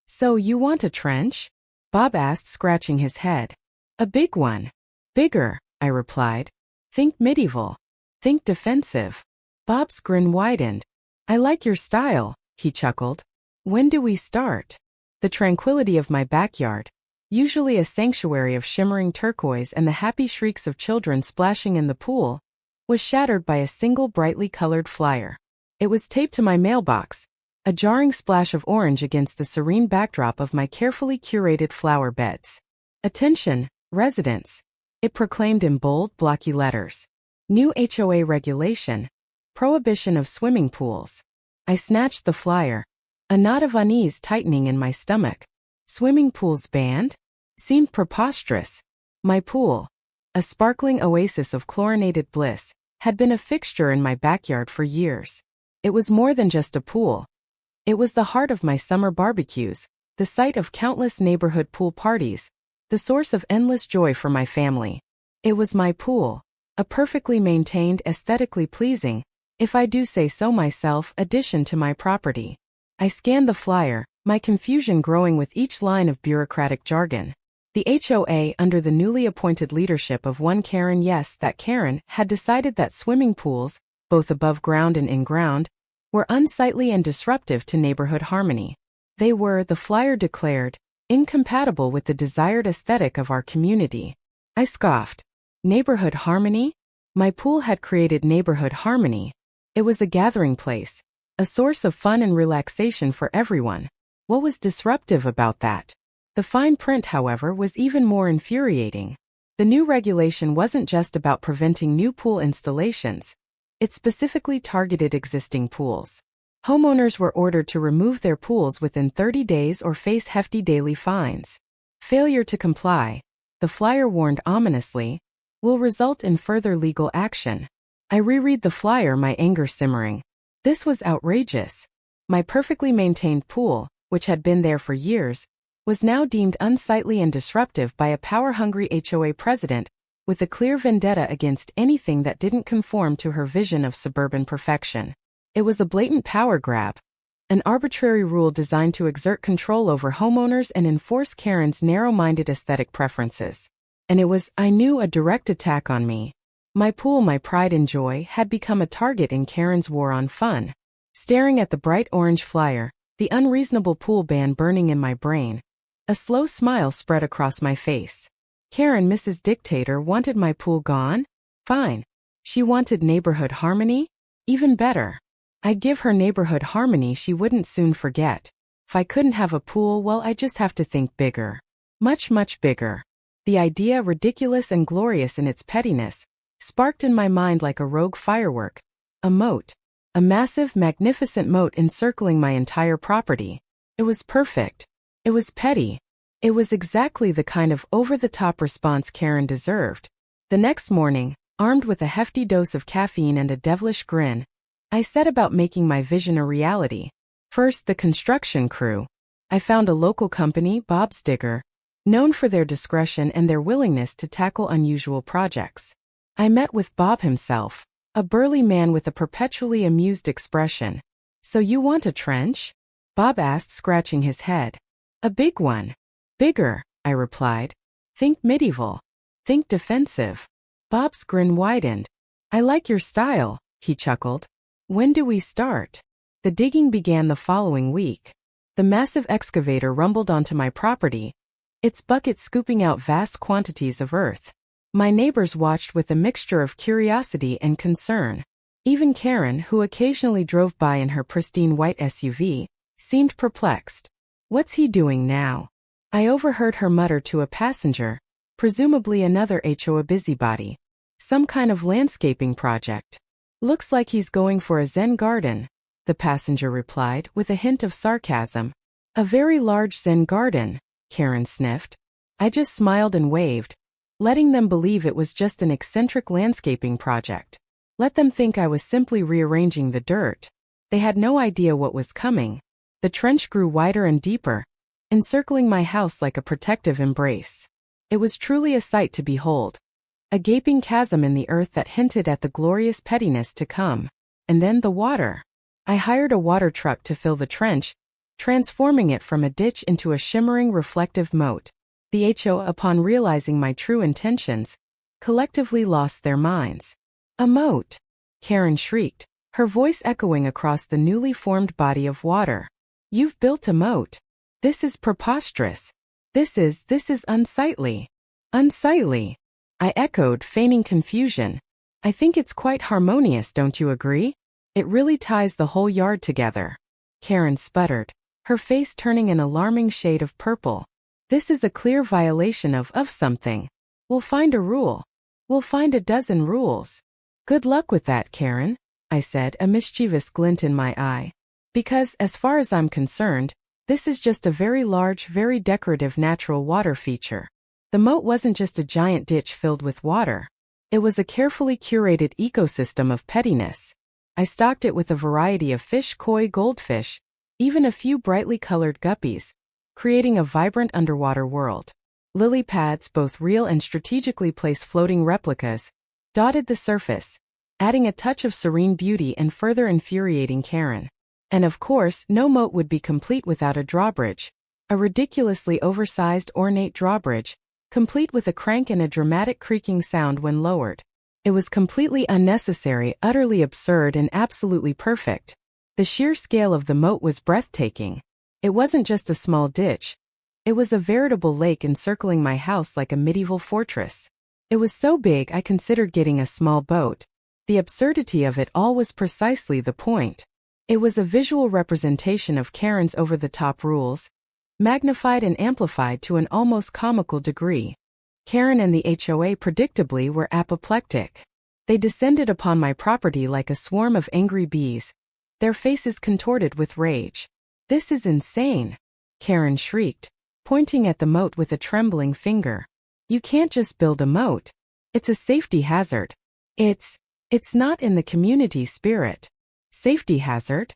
So you want a trench? Bob asked, scratching his head. A big one. Bigger, I replied. Think medieval. Think defensive. Bob's grin widened. I like your style, he chuckled. When do we start? The tranquility of my backyard, usually a sanctuary of shimmering turquoise and the happy shrieks of children splashing in the pool, was shattered by a single brightly colored flyer. It was taped to my mailbox, a jarring splash of orange against the serene backdrop of my carefully curated flower beds. Attention, residents, it proclaimed in bold, blocky letters. New HOA regulation, prohibition of swimming pools. I snatched the flyer, a knot of unease tightening in my stomach. Swimming pools banned? Seemed preposterous. My pool, a sparkling oasis of chlorinated bliss, had been a fixture in my backyard for years. It was more than just a pool. It was the heart of my summer barbecues, the site of countless neighborhood pool parties, the source of endless joy for my family. It was my pool, a perfectly maintained, aesthetically pleasing, if I do say so myself, addition to my property. I scanned the flyer, my confusion growing with each line of bureaucratic jargon. The HOA, under the newly appointed leadership of one Karen, yes, that Karen, had decided that swimming pools, both above ground and in ground, were unsightly and disruptive to neighborhood harmony. They were, the flyer declared, incompatible with the desired aesthetic of our community. I scoffed. Neighborhood harmony? My pool had created neighborhood harmony. It was a gathering place, a source of fun and relaxation for everyone. What was disruptive about that? The fine print, however, was even more infuriating. The new regulation wasn't just about preventing new pool installations. It specifically targeted existing pools. Homeowners were ordered to remove their pools within 30 days or face hefty daily fines. Failure to comply, the flyer warned ominously, will result in further legal action. I reread the flyer, my anger simmering. This was outrageous. My perfectly maintained pool, which had been there for years, was now deemed unsightly and disruptive by a power-hungry HOA president with a clear vendetta against anything that didn't conform to her vision of suburban perfection. It was a blatant power grab, an arbitrary rule designed to exert control over homeowners and enforce Karen's narrow-minded aesthetic preferences. And it was, I knew, a direct attack on me. My pool, my pride and joy, had become a target in Karen's war on fun. Staring at the bright orange flyer, the unreasonable pool ban burning in my brain, a slow smile spread across my face. Karen, Mrs. Dictator, wanted my pool gone? Fine. She wanted neighborhood harmony? Even better. I'd give her neighborhood harmony she wouldn't soon forget. If I couldn't have a pool, well, I just have to think bigger. Much, much bigger. The idea, ridiculous and glorious in its pettiness, sparked in my mind like a rogue firework. A moat. A massive, magnificent moat encircling my entire property. It was perfect. It was petty. It was exactly the kind of over-the-top response Karen deserved. The next morning, armed with a hefty dose of caffeine and a devilish grin, I set about making my vision a reality. First, the construction crew. I found a local company, Bob's Digger, known for their discretion and their willingness to tackle unusual projects. I met with Bob himself, a burly man with a perpetually amused expression. So you want a trench? Bob asked, scratching his head. A big one. Bigger, I replied. Think medieval. Think defensive. Bob's grin widened. I like your style, he chuckled. When do we start? The digging began the following week. The massive excavator rumbled onto my property, its bucket scooping out vast quantities of earth. My neighbors watched with a mixture of curiosity and concern. Even Karen, who occasionally drove by in her pristine white SUV, seemed perplexed. What's he doing now? I overheard her mutter to a passenger, presumably another HOA busybody. Some kind of landscaping project. Looks like he's going for a Zen garden, the passenger replied with a hint of sarcasm. A very large Zen garden, Karen sniffed. I just smiled and waved, letting them believe it was just an eccentric landscaping project. Let them think I was simply rearranging the dirt. They had no idea what was coming. The trench grew wider and deeper, encircling my house like a protective embrace. It was truly a sight to behold. A gaping chasm in the earth that hinted at the glorious pettiness to come. And then the water. I hired a water truck to fill the trench, transforming it from a ditch into a shimmering reflective moat. The HOA, upon realizing my true intentions, collectively lost their minds. A moat! Karen shrieked, her voice echoing across the newly formed body of water. You've built a moat. This is preposterous. This is unsightly. Unsightly. I echoed, feigning confusion. I think it's quite harmonious, don't you agree? It really ties the whole yard together. Karen sputtered, her face turning an alarming shade of purple. This is a clear violation of something. We'll find a rule. We'll find a dozen rules. Good luck with that, Karen, I said, a mischievous glint in my eye. Because, as far as I'm concerned, this is just a very large, very decorative natural water feature. The moat wasn't just a giant ditch filled with water. It was a carefully curated ecosystem of pettiness. I stocked it with a variety of fish, koi, goldfish, even a few brightly colored guppies, creating a vibrant underwater world. Lily pads, both real and strategically placed floating replicas, dotted the surface, adding a touch of serene beauty and further infuriating Karen. And of course, no moat would be complete without a drawbridge, a ridiculously oversized ornate drawbridge, complete with a crank and a dramatic creaking sound when lowered. It was completely unnecessary, utterly absurd, and absolutely perfect. The sheer scale of the moat was breathtaking. It wasn't just a small ditch. It was a veritable lake encircling my house like a medieval fortress. It was so big I considered getting a small boat. The absurdity of it all was precisely the point. It was a visual representation of Karen's over-the-top rules, magnified and amplified to an almost comical degree. Karen and the HOA predictably were apoplectic. They descended upon my property like a swarm of angry bees, their faces contorted with rage. This is insane, Karen shrieked, pointing at the moat with a trembling finger. You can't just build a moat. It's a safety hazard. It's not in the community spirit. Safety hazard?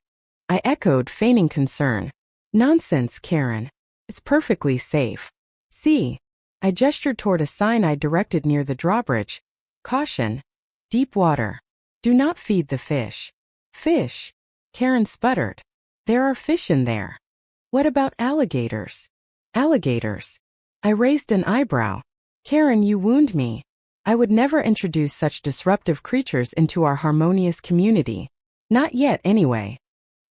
I echoed, feigning concern. Nonsense, Karen. It's perfectly safe. See. I gestured toward a sign I directed near the drawbridge. Caution. Deep water. Do not feed the fish. Fish? Karen sputtered. There are fish in there. What about alligators? Alligators? I raised an eyebrow. Karen, you wound me. I would never introduce such disruptive creatures into our harmonious community. Not yet, anyway.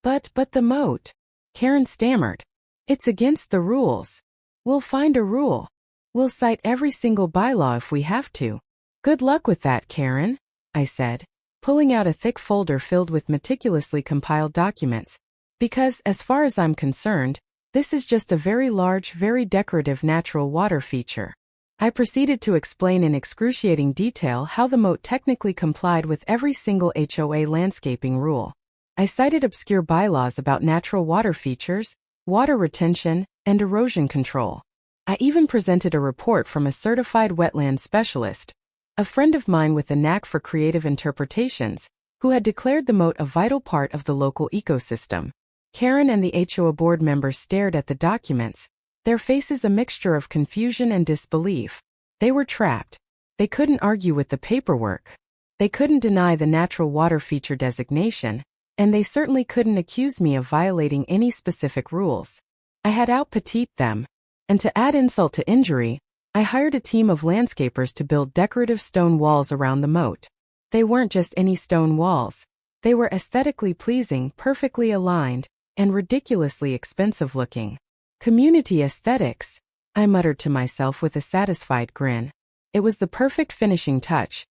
But the moat. Karen stammered. It's against the rules. We'll find a rule. We'll cite every single bylaw if we have to. Good luck with that, Karen, I said, pulling out a thick folder filled with meticulously compiled documents. Because, as far as I'm concerned, this is just a very large, very decorative natural water feature. I proceeded to explain in excruciating detail how the moat technically complied with every single HOA landscaping rule. I cited obscure bylaws about natural water features, water retention, and erosion control. I even presented a report from a certified wetland specialist, a friend of mine with a knack for creative interpretations, who had declared the moat a vital part of the local ecosystem. Karen and the HOA board members stared at the documents, their faces a mixture of confusion and disbelief. They were trapped. They couldn't argue with the paperwork. They couldn't deny the natural water feature designation, and they certainly couldn't accuse me of violating any specific rules. I had out-petite them. And to add insult to injury, I hired a team of landscapers to build decorative stone walls around the moat. They weren't just any stone walls. They were aesthetically pleasing, perfectly aligned, and ridiculously expensive looking. Community aesthetics, I muttered to myself with a satisfied grin. It was the perfect finishing touch.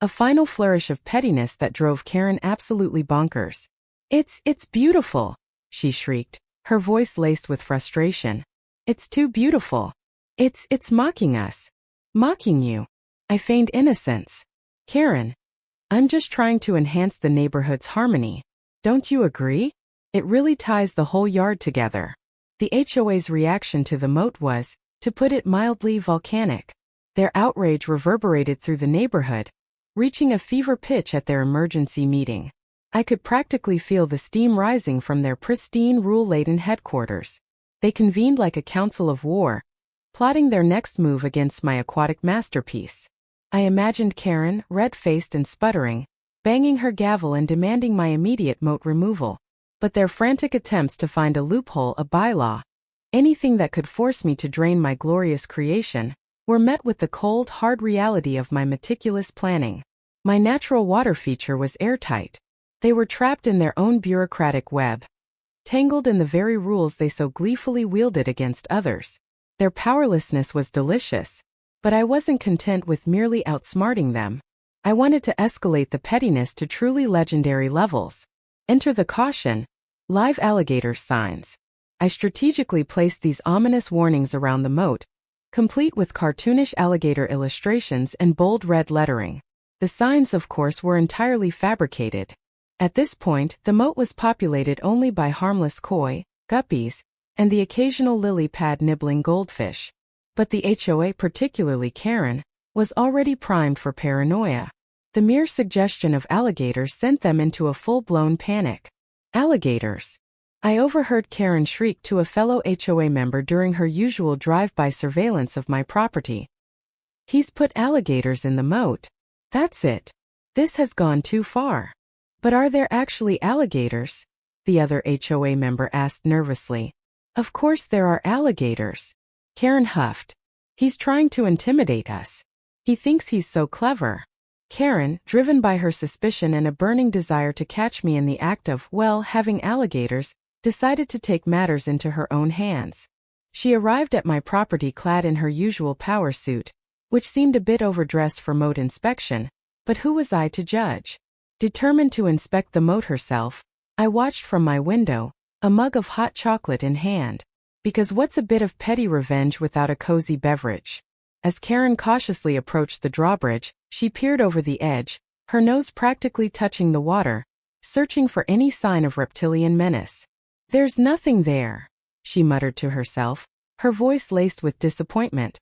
A final flourish of pettiness that drove Karen absolutely bonkers. It's beautiful, she shrieked, her voice laced with frustration. It's too beautiful. It's mocking us. Mocking you. I feigned innocence. Karen, I'm just trying to enhance the neighborhood's harmony. Don't you agree? It really ties the whole yard together. The HOA's reaction to the moat was, to put it mildly, volcanic. Their outrage reverberated through the neighborhood, reaching a fever pitch at their emergency meeting. I could practically feel the steam rising from their pristine, rule-laden headquarters. They convened like a council of war, plotting their next move against my aquatic masterpiece. I imagined Karen, red-faced and sputtering, banging her gavel and demanding my immediate moat removal. but their frantic attempts to find a loophole, a bylaw, anything that could force me to drain my glorious creation, were met with the cold, hard reality of my meticulous planning. My natural water feature was airtight. They were trapped in their own bureaucratic web, tangled in the very rules they so gleefully wielded against others. Their powerlessness was delicious, but I wasn't content with merely outsmarting them. I wanted to escalate the pettiness to truly legendary levels. Enter the caution, live alligator signs. I strategically placed these ominous warnings around the moat, complete with cartoonish alligator illustrations and bold red lettering. The signs, of course, were entirely fabricated. At this point, the moat was populated only by harmless koi, guppies, and the occasional lily pad nibbling goldfish. But the HOA, particularly Karen, was already primed for paranoia. The mere suggestion of alligators sent them into a full-blown panic. Alligators! I overheard Karen shriek to a fellow HOA member during her usual drive-by surveillance of my property. He's put alligators in the moat. That's it. This has gone too far. But are there actually alligators? The other HOA member asked nervously. Of course there are alligators. Karen huffed. He's trying to intimidate us. He thinks he's so clever. Karen, driven by her suspicion and a burning desire to catch me in the act of, well, having alligators, decided to take matters into her own hands. She arrived at my property clad in her usual power suit, which seemed a bit overdressed for moat inspection, but who was I to judge? Determined to inspect the moat herself, I watched from my window, a mug of hot chocolate in hand. Because what's a bit of petty revenge without a cozy beverage? As Karen cautiously approached the drawbridge, she peered over the edge, her nose practically touching the water, searching for any sign of reptilian menace. There's nothing there, she muttered to herself, her voice laced with disappointment.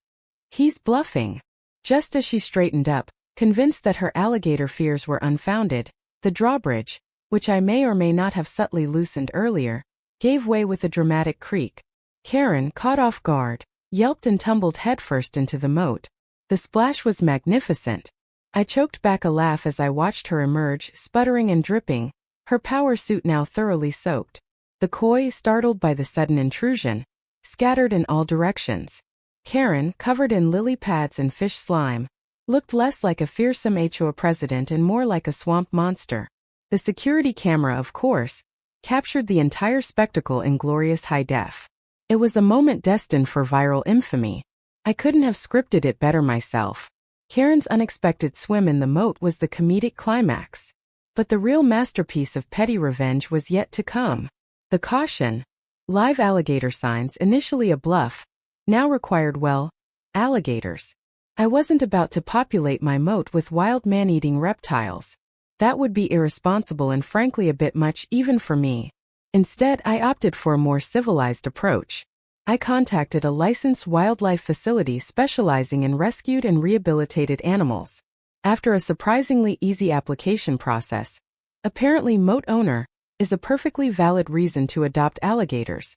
He's bluffing. Just as she straightened up, convinced that her alligator fears were unfounded, the drawbridge, which I may or may not have subtly loosened earlier, gave way with a dramatic creak. Karen, caught off guard, yelped and tumbled headfirst into the moat. The splash was magnificent. I choked back a laugh as I watched her emerge, sputtering and dripping, her power suit now thoroughly soaked. The koi, startled by the sudden intrusion, scattered in all directions. Karen, covered in lily pads and fish slime, looked less like a fearsome HOA president and more like a swamp monster. The security camera, of course, captured the entire spectacle in glorious high def. It was a moment destined for viral infamy. I couldn't have scripted it better myself. Karen's unexpected swim in the moat was the comedic climax. But the real masterpiece of petty revenge was yet to come. The caution, live alligator signs, initially a bluff, now required, well, alligators. I wasn't about to populate my moat with wild man-eating reptiles. That would be irresponsible and frankly a bit much even for me. Instead, I opted for a more civilized approach. I contacted a licensed wildlife facility specializing in rescued and rehabilitated animals. After a surprisingly easy application process, apparently Moat owner is a perfectly valid reason to adopt alligators.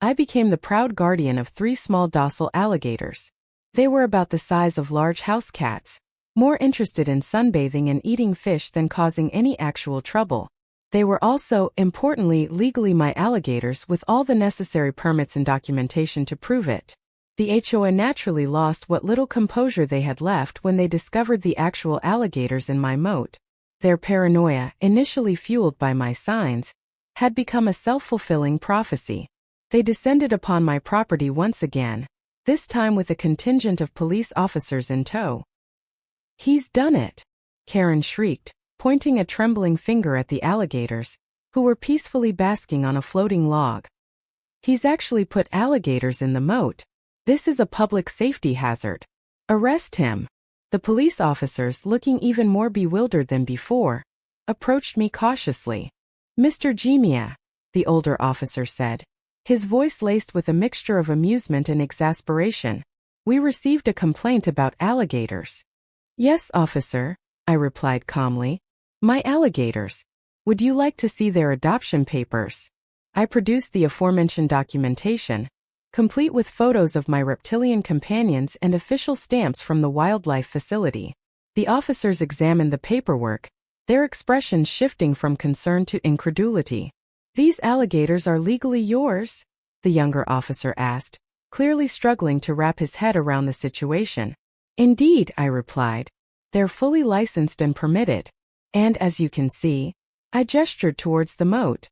I became the proud guardian of 3 small docile alligators. They were about the size of large house cats, more interested in sunbathing and eating fish than causing any actual trouble. They were also, importantly, legally my alligators with all the necessary permits and documentation to prove it. The HOA naturally lost what little composure they had left when they discovered the actual alligators in my moat. Their paranoia, initially fueled by my signs, had become a self-fulfilling prophecy. They descended upon my property once again, this time with a contingent of police officers in tow. He's done it, Karen shrieked, pointing a trembling finger at the alligators, who were peacefully basking on a floating log. He's actually put alligators in the moat. This is a public safety hazard. Arrest him. The police officers, looking even more bewildered than before, approached me cautiously. Mr. Jimia, the older officer said, his voice laced with a mixture of amusement and exasperation. We received a complaint about alligators. Yes, officer, I replied calmly. My alligators. Would you like to see their adoption papers? I produced the aforementioned documentation, complete with photos of my reptilian companions and official stamps from the wildlife facility. The officers examined the paperwork, their expressions shifting from concern to incredulity. These alligators are legally yours? The younger officer asked, clearly struggling to wrap his head around the situation. Indeed, I replied. They're fully licensed and permitted. And as you can see, I gestured towards the moat.